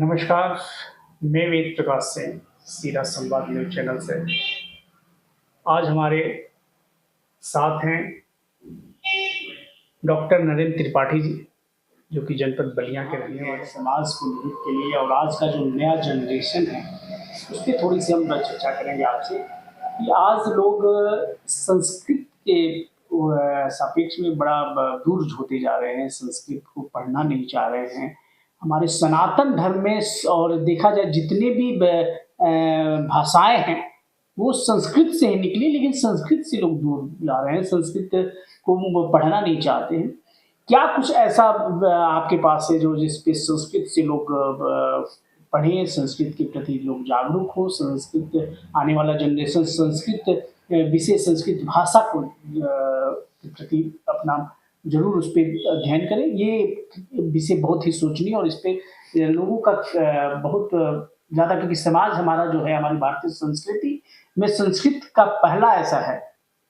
नमस्कार, मैं वेद प्रकाश सिंह, सीधा संवाद न्यूज चैनल से। आज हमारे साथ हैं डॉक्टर नरेंद्र त्रिपाठी जी, जो कि जनपद बलिया के रहने वाले। समाज को हित के लिए और आज का जो नया जनरेशन है उस पर थोड़ी सी हम चर्चा करेंगे आपसे कि आज लोग संस्कृत के सापेक्ष में बड़ा दूर होते जा रहे हैं, संस्कृत को पढ़ना नहीं चाह रहे हैं। हमारे सनातन धर्म में और देखा जाए जितने भी भाषाएं हैं वो संस्कृत से ही निकली, लेकिन संस्कृत से लोग दूर जा रहे हैं, संस्कृत को वो पढ़ना नहीं चाहते हैं। क्या कुछ ऐसा आपके पास है जो जिस पे संस्कृत से लोग पढ़ें, संस्कृत के प्रति लोग जागरूक हो, संस्कृत आने वाला जनरेशन संस्कृत विशेष संस्कृत भाषा को के प्रति अपना जरूर उस पर अध्ययन करें। ये विषय बहुत ही सोचनीय और इस पे लोगों का बहुत ज़्यादा, क्योंकि समाज हमारा जो है, हमारी भारतीय संस्कृति में संस्कृत का पहला ऐसा है,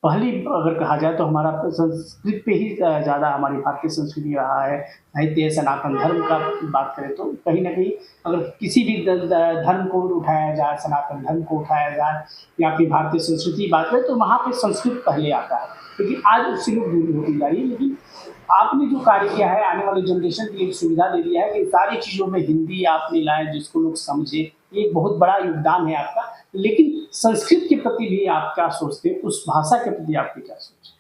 पहली अगर कहा जाए तो हमारा संस्कृत पे ही ज़्यादा हमारी भारतीय संस्कृति रहा है। साहित्य सनातन धर्म का बात करें तो कहीं ना कहीं अगर किसी भी धर्म को उठाया जाए, सनातन धर्म को उठाया जाए या फिर भारतीय संस्कृति की बात करें तो वहाँ पे संस्कृत पहले आता है, लेकिन आज उससे लोग दूर होती जा रही है। लेकिन आपने जो कार्य किया है, आने वाले जनरेशन के लिए सुविधा दे दिया है कि सारी चीज़ों में हिंदी आपने लाए जिसको लोग समझे, ये एक बहुत बड़ा योगदान है आपका। लेकिन संस्कृत के प्रति भी आप क्या सोचते हैं, उस भाषा के प्रति आपकी क्या सोच है?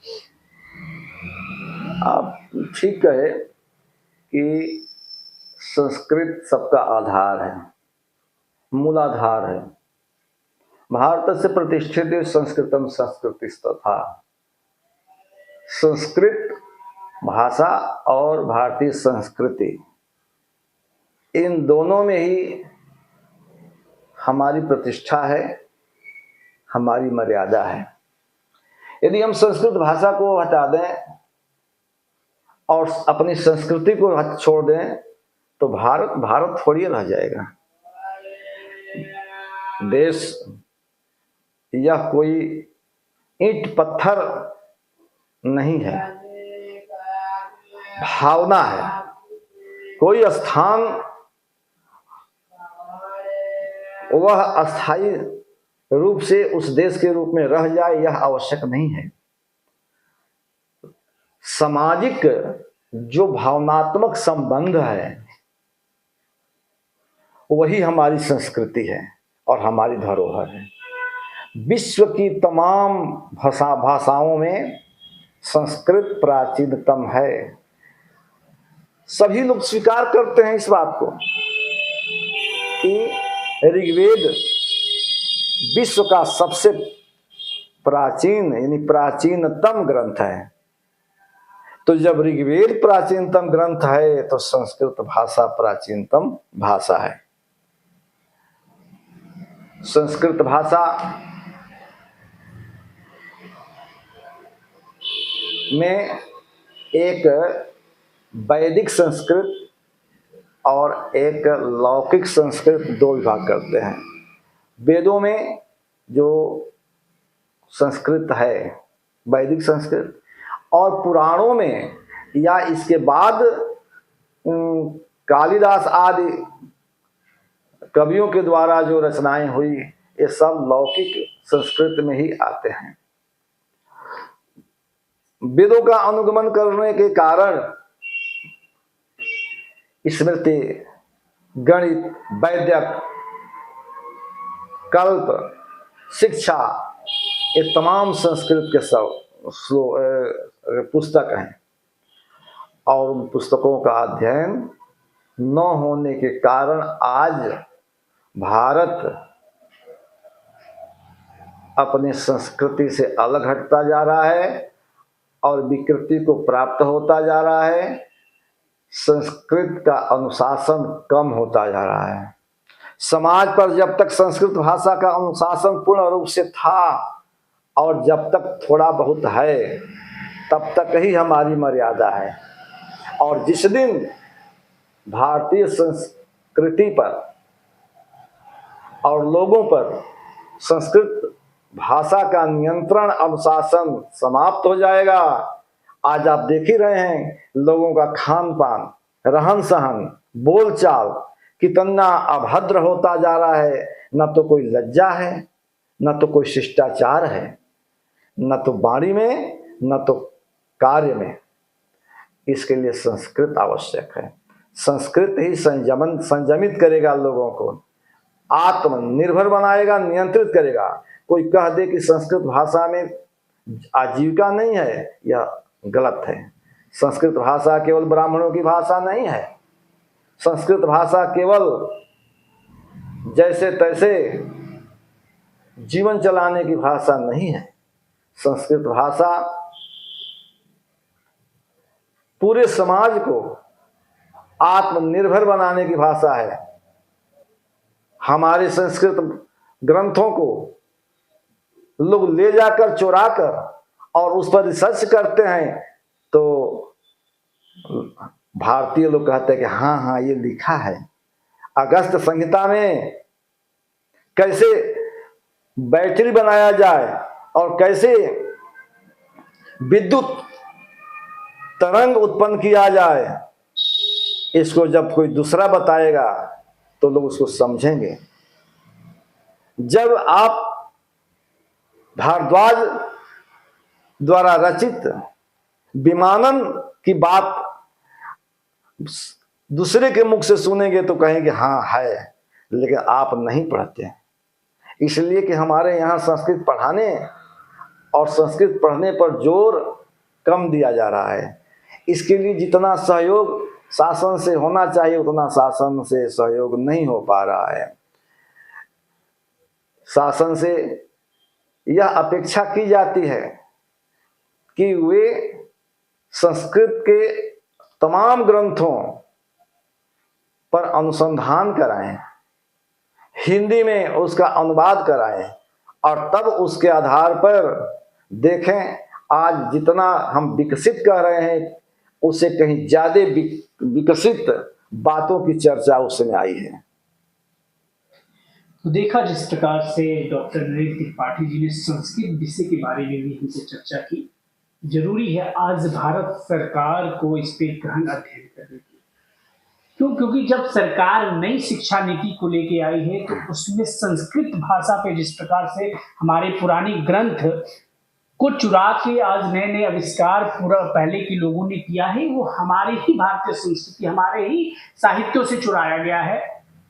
आप ठीक कहे कि संस्कृत सबका आधार है, मूलाधार है। भारत से प्रतिष्ठित संस्कृतम संस्कृतिस्तथा। संस्कृत भाषा और भारतीय संस्कृति, इन दोनों में ही हमारी प्रतिष्ठा है, हमारी मर्यादा है। यदि हम संस्कृत भाषा को हटा दें और अपनी संस्कृति को छोड़ दें तो भारत थोड़ी रह जाएगा। देश यह कोई ईंट पत्थर नहीं है, भावना है। कोई स्थान वह अस्थायी रूप से उस देश के रूप में रह जाए यह आवश्यक नहीं है। सामाजिक जो भावनात्मक संबंध है वही हमारी संस्कृति है और हमारी धरोहर है। विश्व की तमाम भाषाओं में संस्कृत प्राचीनतम है। सभी लोग स्वीकार करते हैं इस बात को कि ऋग्वेद विश्व का सबसे प्राचीन यानी प्राचीनतम ग्रंथ है। तो जब ऋग्वेद प्राचीनतम ग्रंथ है तो संस्कृत भाषा प्राचीनतम भाषा है। संस्कृत भाषा में एक वैदिक संस्कृत और एक लौकिक संस्कृत दो विभाग करते हैं। वेदों में जो संस्कृत है वैदिक संस्कृत, और पुराणों में या इसके बाद कालिदास आदि कवियों के द्वारा जो रचनाएं हुई ये सब लौकिक संस्कृत में ही आते हैं। वेदों का अनुगमन करने के कारण स्मृति, गणित, वैदिक, कल्प, शिक्षा, ये तमाम संस्कृत के सब पुस्तक हैं। और उन पुस्तकों का अध्ययन न होने के कारण आज भारत अपने संस्कृति से अलग हटता जा रहा है और विकृति को प्राप्त होता जा रहा है। संस्कृत का अनुशासन कम होता जा रहा है। समाज पर जब तक संस्कृत भाषा का अनुशासन पूर्ण रूप से था और जब तक थोड़ा बहुत है तब तक ही हमारी मर्यादा है। और जिस दिन भारतीय संस्कृति पर और लोगों पर संस्कृत भाषा का नियंत्रण अनुशासन समाप्त हो जाएगा, आज आप देख ही रहे हैं लोगों का खान पान, रहन सहन, बोलचाल कितना अभद्र होता जा रहा है। न तो कोई लज्जा है, न तो कोई शिष्टाचार है, न तो वाणी में, न तो कार्य में। इसके लिए संस्कृत आवश्यक है। संस्कृत ही संयमित करेगा लोगों को, आत्मनिर्भर बनाएगा, नियंत्रित करेगा। कोई कह दे कि संस्कृत भाषा में आजीविका नहीं है, यह गलत है। संस्कृत भाषा केवल ब्राह्मणों की भाषा नहीं है। संस्कृत भाषा केवल जैसे तैसे जीवन चलाने की भाषा नहीं है। संस्कृत भाषा पूरे समाज को आत्मनिर्भर बनाने की भाषा है। हमारे संस्कृत ग्रंथों को लोग ले जाकर चुरा कर और उस पर रिसर्च करते हैं, तो भारतीय लोग कहते हैं कि हाँ हाँ ये लिखा है। अगस्त संहिता में कैसे बैटरी बनाया जाए और कैसे विद्युत तरंग उत्पन्न किया जाए, इसको जब कोई दूसरा बताएगा तो लोग उसको समझेंगे। जब आप भारद्वाज द्वारा रचित विमानन की बात दूसरे के मुख से सुनेंगे तो कहेंगे हाँ है, लेकिन आप नहीं पढ़ते। इसलिए कि हमारे यहाँ संस्कृत पढ़ाने और संस्कृत पढ़ने पर जोर कम दिया जा रहा है। इसके लिए जितना सहयोग शासन से होना चाहिए उतना शासन से सहयोग नहीं हो पा रहा है। शासन से यह अपेक्षा की जाती है कि वे संस्कृत के तमाम ग्रंथों पर अनुसंधान कराएं, हिंदी में उसका अनुवाद कराएं और तब उसके आधार पर देखें। आज जितना हम विकसित कह रहे हैं उससे कहीं ज्यादा विकसित बातों की चर्चा उस समय आई है। तो देखा जिस प्रकार से डॉक्टर नरेंद्र त्रिपाठी जी ने संस्कृत विषय के बारे में भी हमसे चर्चा की। जरूरी है आज भारत सरकार को इस पे गहन अध्ययन करने की। क्यों? क्योंकि जब सरकार नई शिक्षा नीति को लेके आई है तो उसमें संस्कृत भाषा पे जिस प्रकार से हमारे पुरानी ग्रंथ को चुरा के आज नए नए आविष्कार पूरा पहले के लोगों ने किया है, वो हमारे ही भारतीय संस्कृति, हमारे ही साहित्यों से चुराया गया है।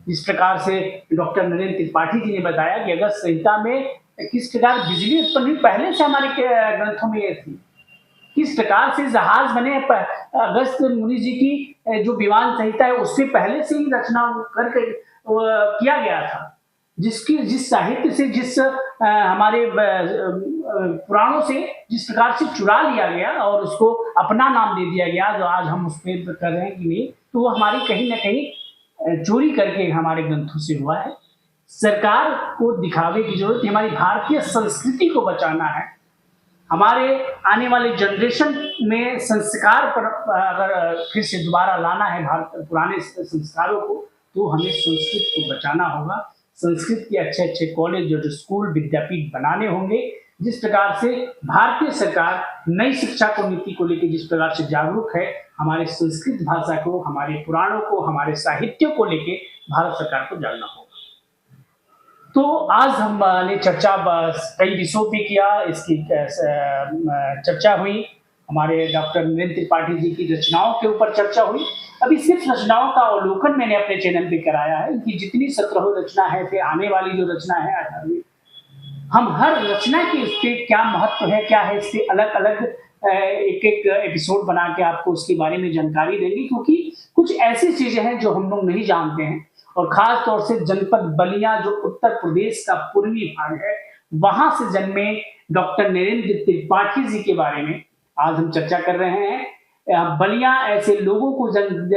जिस प्रकार से डॉक्टर नरेंद्र त्रिपाठी जी ने बताया कि अगस्त संहिता में किस प्रकार बिजली उत्पन्न हुई, पहले से हमारे ग्रंथों में थी। किस प्रकार से जहाज बने, अगस्त मुनि जी की जो विमान संहिता है उससे पहले से ही रचना करके किया गया था। जिस साहित्य से, जिस हमारे पुराणों से जिस प्रकार से चुरा लिया गया और उसको अपना नाम दे दिया गया, जो आज हम उस पर कर रहे हैं कि नहीं, तो वो हमारी कहीं ना कहीं चोरी करके हमारे ग्रंथों से हुआ है। सरकार को दिखावे की जरूरत है। हमारी भारतीय संस्कृति को बचाना है। हमारे आने वाले जनरेशन में संस्कार पर अगर फिर से दोबारा लाना है भारत पुराने संस्कारों को, तो हमें संस्कृत को बचाना होगा। संस्कृत के अच्छे अच्छे कॉलेज और स्कूल विद्यापीठ बनाने होंगे। जिस प्रकार से भारतीय सरकार नई शिक्षा को नीति को लेकर जिस प्रकार से जागरूक है, हमारे संस्कृत भाषा को, हमारे पुराणों को, हमारे साहित्य को लेके भारत सरकार को जानना होगा। तो आज हमने चर्चा कई विषयों पे किया। इसकी चर्चा हुई, हमारे डॉक्टर नरेंद्र त्रिपाठी जी की रचनाओं के ऊपर चर्चा हुई। अभी सिर्फ रचनाओं का अवलोकन मैंने अपने चैनल पे कराया है कि जितनी 17 रचना है, फिर आने वाली जो रचना है 18वीं, हम हर रचना के उसके क्या महत्व है, क्या है, इससे अलग अलग एक एक एपिसोड बना के आपको उसके बारे में जानकारी देंगे। क्योंकि कुछ ऐसी चीजें हैं जो हम लोग नहीं जानते हैं, और खास तौर से जनपद बलिया जो उत्तर प्रदेश का पूर्वी भाग है, वहां से जन्मे डॉक्टर नरेंद्र त्रिपाठी जी के बारे में आज हम चर्चा कर रहे हैं। बलिया ऐसे लोगों को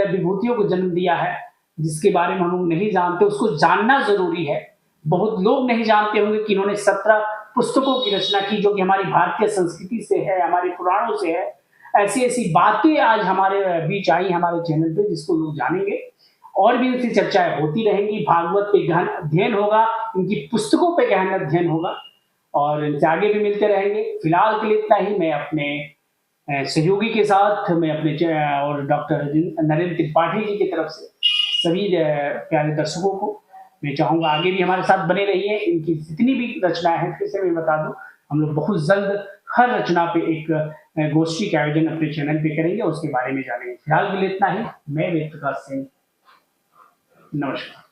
विभूतियों को जन्म दिया है जिसके बारे में हम लोग नहीं जानते, उसको जानना जरूरी है। बहुत लोग नहीं जानते होंगे कि इन्होंने 17 पुस्तकों की रचना की जो कि हमारी भारतीय संस्कृति से है, हमारे पुराणों से है। ऐसी ऐसी बातें आज हमारे बीच आई हमारे चैनल पे, जिसको लोग जानेंगे और भी इनसे चर्चाएं होती रहेंगी। भागवत पे गहन अध्ययन होगा, इनकी पुस्तकों पे गहन अध्ययन होगा और इनसे आगे भी मिलते रहेंगे। फिलहाल के लिए इतना ही। मैं अपने सहयोगी के साथ, मैं अपने और डॉक्टर नरेंद्र त्रिपाठी जी की तरफ से सभी प्यारे दर्शकों को मैं चाहूँगा आगे भी हमारे साथ बने रहिए। इनकी जितनी भी रचनाएं हैं, फिर से मैं बता दूं, हम लोग बहुत जल्द हर रचना पे एक गोष्ठी का आयोजन अपने चैनल पे करेंगे, उसके बारे में जानेंगे। फिलहाल के लिए इतना ही। मैं वेद प्रकाश सिंह, नमस्कार।